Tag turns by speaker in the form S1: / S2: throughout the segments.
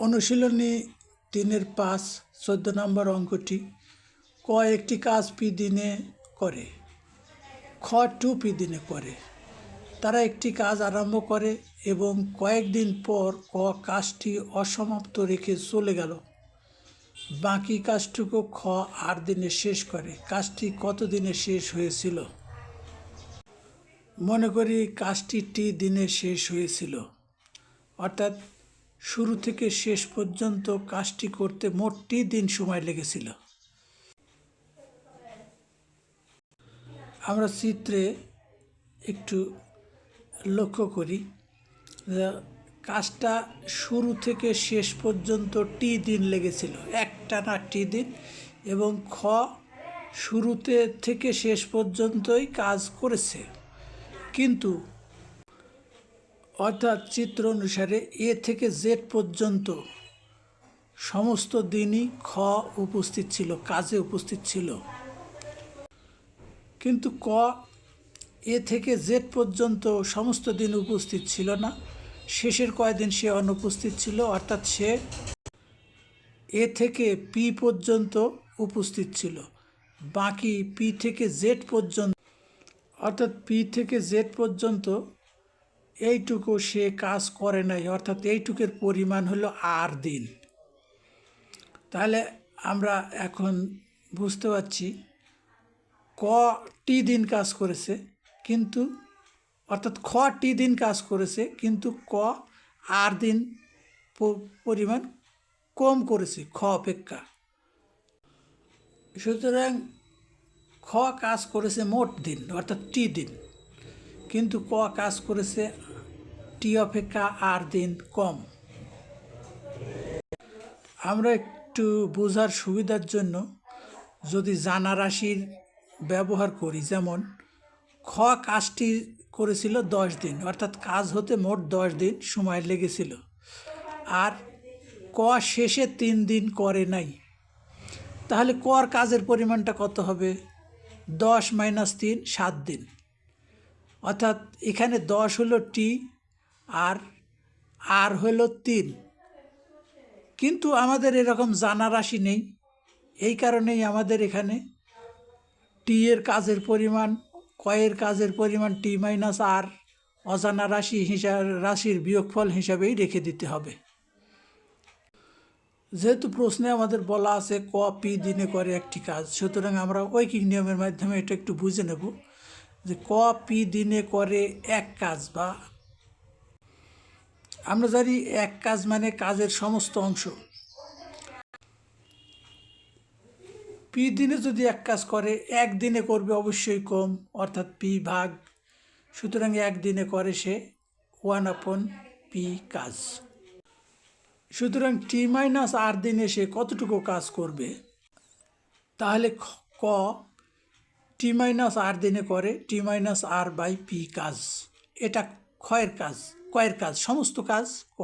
S1: অনুশীলনী ৩-৫ ১৪ নম্বর অঙ্কটি। ক একটি কাজ পি দিনে করে, খ 2 পি দিনে করে। তারা একটি কাজ আরম্ভ করে এবং কয়েকদিন পর ক কাজটি অসমাপ্ত রেখে চলে গেল। বাকি কাজটুকু খ ৮ দিনে শেষ করে। কাজটি কত দিনে শেষ হয়েছিল? মনে করি কাজটি টি দিনে শেষ হয়েছিল, অর্থাৎ শুরু থেকে শেষ পর্যন্ত কাজটি করতে মোট টি দিন সময় লেগেছিল। আমরা চিত্রে একটু লক্ষ্য করি, কাজটা শুরু থেকে শেষ পর্যন্ত টি দিন লেগেছিল, একটানা টি দিন, এবং খ শুরুতে থেকে শেষ পর্যন্তই কাজ করেছে। কিন্তু অর্থাৎ চিত্র অনুসারে এ থেকে জেড পর্যন্ত সমস্ত দিনই খ উপস্থিত ছিল, কাজে উপস্থিত ছিল। কিন্তু ক এ থেকে জেড পর্যন্ত সমস্ত দিন উপস্থিত ছিল না, শেষের কয়েকদিন সে অনুপস্থিত ছিল, অর্থাৎ সে এ থেকে পি পর্যন্ত উপস্থিত ছিল। বাকি পি থেকে জেড পর্যন্ত, অর্থাৎ পি থেকে জেড পর্যন্ত এইটুকু সে কাজ করে নাই, অর্থাৎ এইটুকের পরিমাণ হলো আর দিন। তাহলে আমরা এখন বুঝতে পারছি ক টি দিন কাজ করেছে, কিন্তু অর্থাৎ খ টি দিন কাজ করেছে, কিন্তু ক আর দিন পরিমাণ কম করেছে খ অপেক্ষা। সুতরাং খ কাজ করেছে মোট দিন, অর্থাৎ টি দিন, কিন্তু ক কাজ করেছে টি অপেক্ষা আর দিন কম। আমরা একটু বোঝার সুবিধার জন্য যদি জানা রাশির ব্যবহার করি, যেমন খ কাজটি করেছিল 10 দিন, অর্থাৎ কাজ হতে মোট 10 দিন সময় লেগেছিল, আর ক শেষে 3 দিন করে নাই। তাহলে কর কাজের পরিমাণটা কত হবে? 10 - 3 7 দিন, অর্থাৎ এখানে 10 হলো টি আর হলো 3। কিন্তু আমাদের এরকম জানা রাশি নেই, এই কারণেই আমাদের এখানে টি এর কাজের পরিমাণ, কয়ের কাজের পরিমাণ টি - আর অজানা রাশির বিয়োগফল হিসাবেই রেখে দিতে হবে। যেহেতু প্রশ্নে আমাদের বলা আছে ক পি দিনে করে একটি কাজ, সুতরাং আমরা ঐকিক নিয়মের মাধ্যমে এটা একটু বুঝে নেব যে ক পি দিনে করে এক কাজ, বা আমরা জানি এক কাজ মানে কাজের সমস্ত অংশ। পি দিনে যদি এক কাজ করে, একদিনে করবে অবশ্যই কম, অর্থাৎ পি ভাগ, সুতরাং একদিনে করে সে 1/p কাজ। সুতরাং টি - আর দিনে সে কতটুকু কাজ করবে? তাহলে ক টি - আর দিনে করে টি - আর/p কাজ। এটা কয়ের কাজ সমস্ত কাজ ক।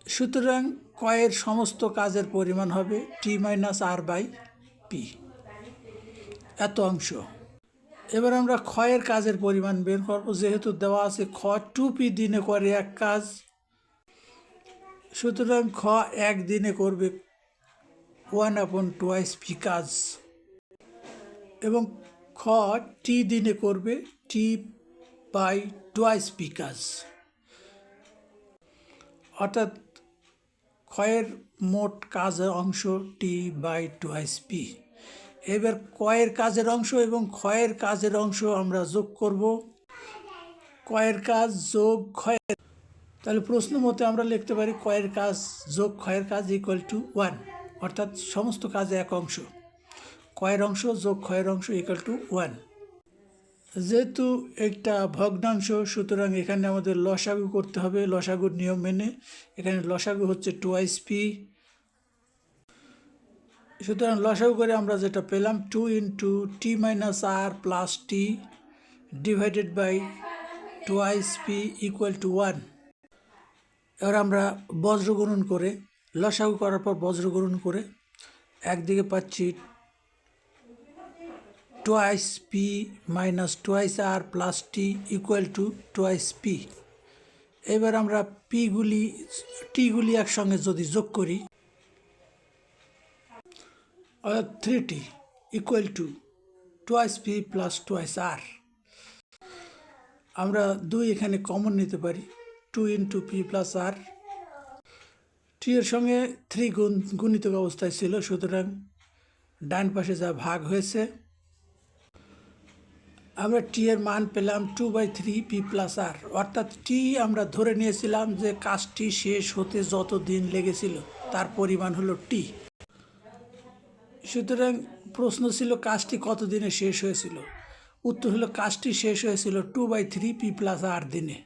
S1: সুতরাং কয়ের সমস্ত কাজের পরিমাণ হবে টি - আর/p, এত অংশ। এবার আমরা ক্ষয়ের কাজের পরিমাণ বের করব, যেহেতু দেওয়া আছে খ 2p দিনে করে এক কাজ, সুতরাং খ একদিনে করবে 1/2p কাজ, এবং খ টি দিনে করবে t/2p কাজ, অর্থাৎ ক্ষয়ের মোট কাজের অংশ t/2p। এবার কয়ের কাজের অংশ এবং ক্ষয়ের কাজের অংশ আমরা যোগ করব, কয়ের কাজ যোগ ক্ষয়ের। তাহলে প্রশ্ন মতে আমরা লিখতে পারি কয়ের কাজ যোগ ক্ষয়ের কাজ = 1, অর্থাৎ সমস্ত কাজে এক অংশ, কয়ের অংশ যোগ ক্ষয়ের অংশ = 1। যেহেতু একটা ভগ্নাংশ, সুতরাং এখানে আমাদের লসাগু করতে হবে লসাগুর নিয়ম মেনে। এখানে লসাগু হচ্ছে 2p, সুতরাং লসাগু করে আমরা যেটা পেলাম 2 × t - R + t divided by 2p = 1। এবার আমরা বজ্রগুণন করে, লসাগু করার পর বজ্রগুণন করে একদিকে পাচ্ছি 2p - 2r + t = 2p, এবার আমরা টিগুলি একসঙ্গে যদি যোগ করি, অর্থাৎ 3t equal to twice p plus twice r. আমরা 2 এখানে কমন নিতে পারি, 2 into p plus r. T এর সঙ্গে 3 গুণিতক অবস্থায় ছিল, সুতরাং ডান পাশে যা ভাগ হয়েছে, আমরা টি এর মান পেলাম 2/3 পি প্লাস আর। অর্থাৎ টি আমরা ধরে নিয়েছিলাম যে কাজটি শেষ হতে যত দিন লেগেছিল তার পরিমাণ হলো টি। সুতরাং প্রশ্ন ছিল কাজটি কত দিনে শেষ হয়েছিল। উত্তর হলো কাজটি শেষ হয়েছিল 2/3 পি প্লাস আর দিনে।